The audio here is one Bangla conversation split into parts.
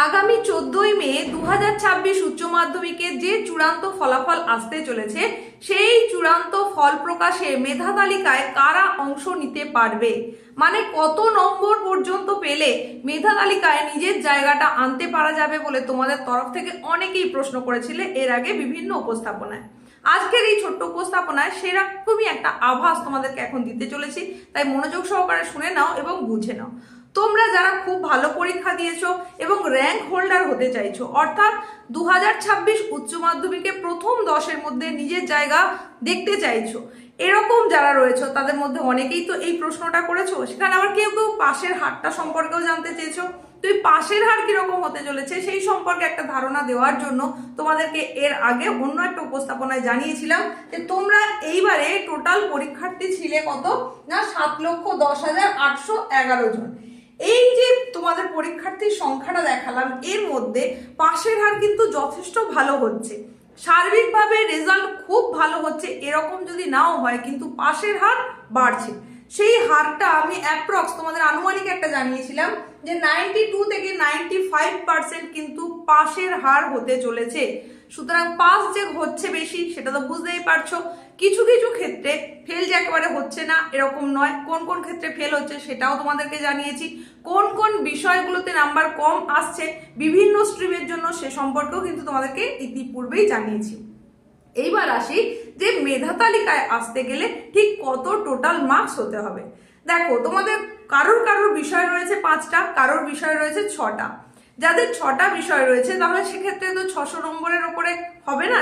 আগামী 14ই মে 2026 উচ্চ মাধ্যমিকের যে চূড়ান্ত ফলাফল আসতে চলেছে সেই চূড়ান্ত ফল প্রকাশে মেধা তালিকায় কারা অংশ নিতে পারবে, মানে কত নম্বর পর্যন্ত পেলে মেধা তালিকায় নিজের জায়গাটা আনতে পারা যাবে বলে তোমাদের তরফ থেকে অনেকেই প্রশ্ন করেছিলে এর আগে বিভিন্ন উপস্থাপনায়। আজকের এই ছোট্ট উপস্থাপনায় সেরকমই একটা আভাস তোমাদেরকে এখন দিতে চলেছি, তাই মনোযোগ সহকারে শুনে নাও এবং বুঝে নাও। তোমরা যারা খুব ভালো পরীক্ষা দিয়েছো এবং র্যাঙ্ক হোল্ডার হতে চাইছো, অর্থাৎ 2026 উচ্চ মাধ্যমিকে প্রথম 10-এর মধ্যে নিজের জায়গা দেখতে চাইছো, এরকম যারা রয়েছে তাদের মধ্যে অনেকেই তো এই প্রশ্নটা করেছো। সেখানে আবার কেউ কেউ পাশের হারটা সম্পর্কেও জানতে চেয়েছো। তুই পাশের হার কিরকম হতে চলেছে সেই সম্পর্কে একটা ধারণা দেওয়ার জন্য তোমাদেরকে এর আগে অন্য একটা উপস্থাপনায় জানিয়েছিলাম যে তোমরা এইবারে টোটাল পরীক্ষার্থী ছিলে কত না 7,10,811 জন। এই যে তোমাদের পরীক্ষার্থীর সংখ্যাটা দেখালাম, এর মধ্যে পাশের হার কিন্তু যথেষ্ট ভালো হচ্ছে, সার্বিকভাবে রেজাল্ট খুব ভালো হচ্ছে এরকম যদি নাও হয়, কিন্তু পাশের হার বাড়ছে। সেই হারটা আমি অ্যাপ্রক্স তোমাদের আনুমানিক একটা জানিয়েছিলাম যে 92 থেকে 95% কিন্তু পাশের হার হতে চলেছে। সুতরাং পাস যে হচ্ছে বেশি সেটা তো বুঝতেই পারছো। কিছু কিছু ক্ষেত্রে ফেল যে একেবারে হচ্ছে না এরকম নয়, কোন কোন ক্ষেত্রে ফেল হচ্ছে সেটাও তোমাদেরকে জানিয়েছি, কোন কোন বিষয়গুলোতে নাম্বার কম আসছে বিভিন্ন স্ট্রিমের জন্য সে সম্পর্কেও কিন্তু তোমাদেরকে ইতিপূর্বেই জানিয়েছি। এইবার আসি যে মেধা তালিকায় আসতে গেলে ঠিক কত টোটাল মার্কস হতে হবে। দেখো, তোমাদের কারোর কারোর বিষয় রয়েছে 5টা, কারোর বিষয় রয়েছে 6টা। যাদের 6টা বিষয় রয়েছে তাহলে সেক্ষেত্রে তো 600 নম্বরের ওপরে হবে না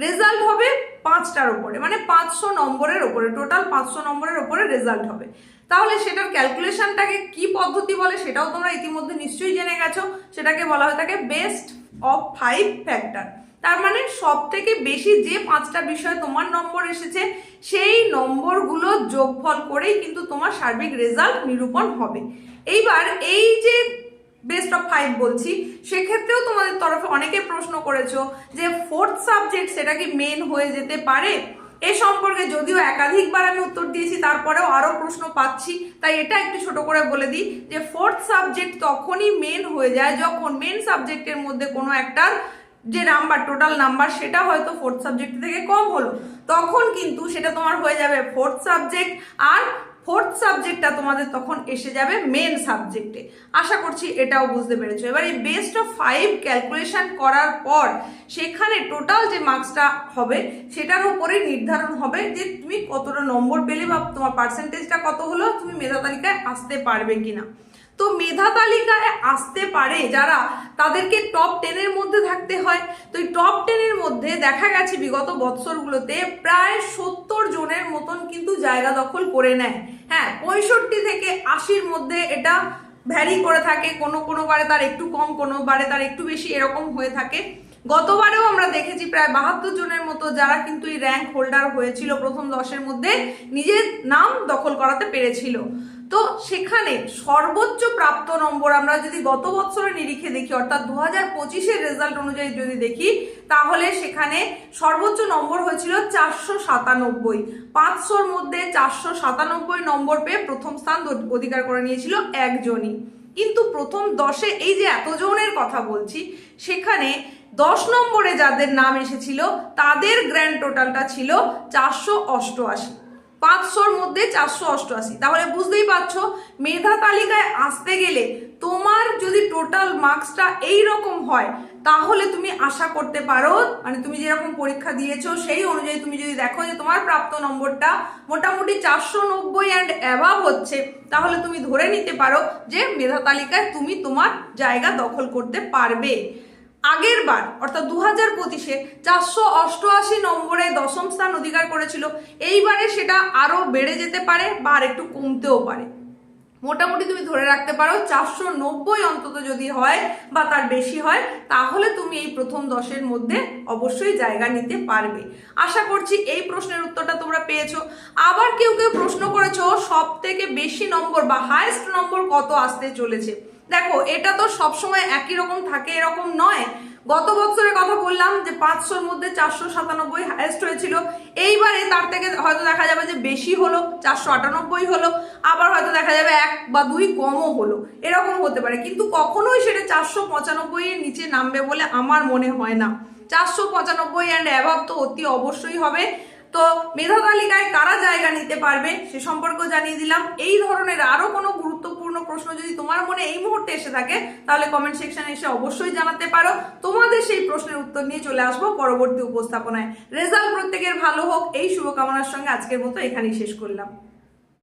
রেজাল্ট হবে 5টার ওপরে, মানে 500 নম্বরের ওপরে, টোটাল 500 নম্বরের ওপরে রেজাল্ট হবে। তাহলে সেটার ক্যালকুলেশনটাকে কি পদ্ধতি বলে সেটাও তোমরা ইতিমধ্যে নিশ্চয়ই জেনে গেছো। সেটাকে বলা হয়ে থাকে বেস্ট অফ 5 ফ্যাক্টর। তার মানে সব থেকে বেশি যে 5টা বিষয় তোমার নম্বর এসেছে সেই নম্বরগুলো যোগফল করেই কিন্তু তোমার সার্বিক রেজাল্ট নিরূপণ হবে। এইবার এই যে বেস্ট অফ 5 বলছি, সেক্ষেত্রেও তোমাদের তরফে অনেকে প্রশ্ন করেছো যে 4th সাবজেক্ট সেটা কি মেন হয়ে যেতে পারে। এ সম্পর্কে যদিও একাধিকবার আমি উত্তর দিয়েছি, তারপরেও আরো প্রশ্ন পাচ্ছি, তাই এটা একটু ছোট করে বলে দিই যে 4th সাবজেক্ট তখনই মেন হয়ে যায় যখন মেন সাবজেক্টের মধ্যে কোনো একটা যে নাম্বার, টোটাল নাম্বার, সেটা হয়তো 4th সাবজেক্ট থেকে কম হলো, তখন কিন্তু সেটা তোমার হয়ে যাবে 4th সাবজেক্ট, আর 4th সাবজেক্টটা তোমাদের তখন এসে যাবে মেন সাবজেক্টে। আশা করছি এটাও বুঝতে পেরেছো। এবার এই বেস্ট অফ 5 ক্যালকুলেশন করার পর সেখানে টোটাল যে মার্কসটা হবে সেটার উপরে নির্ধারণ হবে যে তুমি কতটা নম্বর পেলে বা তোমার পার্সেন্টেজটা কত হলো, তুমি মেধা তালিকায় আসতে পারবে কিনা। তো মেধা তালিকায় আসতে পারে যারা, তাদেরকে টপ 10-এর মধ্যে থাকতে হয়। তো এই টপ 10-এর মধ্যে দেখা গেছে বিগত বৎসরগুলোতে প্রায় 70 জনের মতন কিন্তু জায়গা দখল করে নেয়। হ্যাঁ, 65 থেকে 80-র মধ্যে এটা ভ্যারি করে থাকে, কোনো বারে তার একটু কম, কোনো বারে তার একটু বেশি, এরকম হয়ে থাকে। গতবারেও আমরা দেখেছি প্রায় 72 জনের মতো যারা কিন্তু এই র্যাঙ্ক হোল্ডার হয়েছিল, প্রথম 10-এর মধ্যে নিজের নাম দখল করাতে পেরেছিল। তো সেখানে সর্বোচ্চ প্রাপ্ত নম্বর আমরা যদি গত বছরের নিরিখে দেখি, অর্থাৎ 2025-এর রেজাল্ট অনুযায়ী যদি দেখি, তাহলে সেখানে সর্বোচ্চ নম্বর হয়েছিল 497। 500-র মধ্যে 497 নম্বর পেয়ে প্রথম স্থান অধিকার করে নিয়েছিল একজনই। কিন্তু প্রথম 10-এ এই যে এতজনের কথা বলছি, সেখানে 10 নম্বরে যাদের নাম এসেছিল তাদের গ্র্যান্ড টোটালটা ছিল 488। 500-র মধ্যে 488। তাহলে বুঝতেই পারছো মেধা তালিকায় আসতে গেলে তোমার যদি টোটাল মার্কসটা এইরকম হয় তাহলে তুমি আশা করতে পারো, মানে তুমি যেরকম পরীক্ষা দিয়েছো সেই অনুযায়ী তুমি যদি দেখো যে তোমার প্রাপ্ত নম্বরটা মোটামুটি 490 অ্যান্ড অ্যাভাব হচ্ছে, তাহলে তুমি ধরে নিতে পারো যে মেধা তালিকায় তুমি তোমার জায়গা দখল করতে পারবে। আগের বার অর্থাৎ 2025-এ 488 নম্বরে 10ম স্থান অধিকার করেছিল, এইবারে সেটা আরো বেড়ে যেতে পারে বা আর একটু কমতেও পারে। মোটামুটি তুমি ধরে রাখতে পারো 490 অন্তত যদি হয় বা তার বেশি হয়, তাহলে তুমি এই প্রথম 10-এর মধ্যে অবশ্যই জায়গা নিতে পারবে। আশা করছি এই প্রশ্নের উত্তরটা তোমরা পেয়েছো। আবার কেউ কেউ প্রশ্ন করেছো সব থেকে বেশি নম্বর বা হাইয়েস্ট নম্বর কত আসতে চলেছে। দেখো, এটা তো সবসময় একই রকম থাকে এরকম নয়, গত বছরের কথা বললাম যে 500-র মধ্যে 497 হাইয়েস্ট হয়েছিল, এইবারে তার থেকে হয়তো দেখা যাবে যে বেশি হলো, 498 হলো, আবার হয়তো দেখা যাবে 1 বা 2 কমও হলো, এরকম হতে পারে, কিন্তু কখনোই সেটা 495 এর নিচে নামবে বলে আমার মনে হয় না। 495 অ্যান্ড অ্যাভাব তো অতি অবশ্যই হবে। তো মেধা তালিকায় কারা জায়গা নিতে পারবে সে সম্পর্কেও জানিয়ে দিলাম। এই ধরনের আরো কোনো গুরুত্বপূর্ণ প্রশ্ন যদি তোমার মনে এই মুহূর্তে এসে থাকে তাহলে কমেন্ট সেকশনে এসে অবশ্যই জানাতে পারো। তোমাদের সেই প্রশ্নের উত্তর নিয়ে চলে আসবো পরবর্তী উপস্থাপনায়। রেজাল্ট প্রত্যেকের ভালো হোক এই শুভকামনার সঙ্গে আজকের মতো এখানেই শেষ করলাম।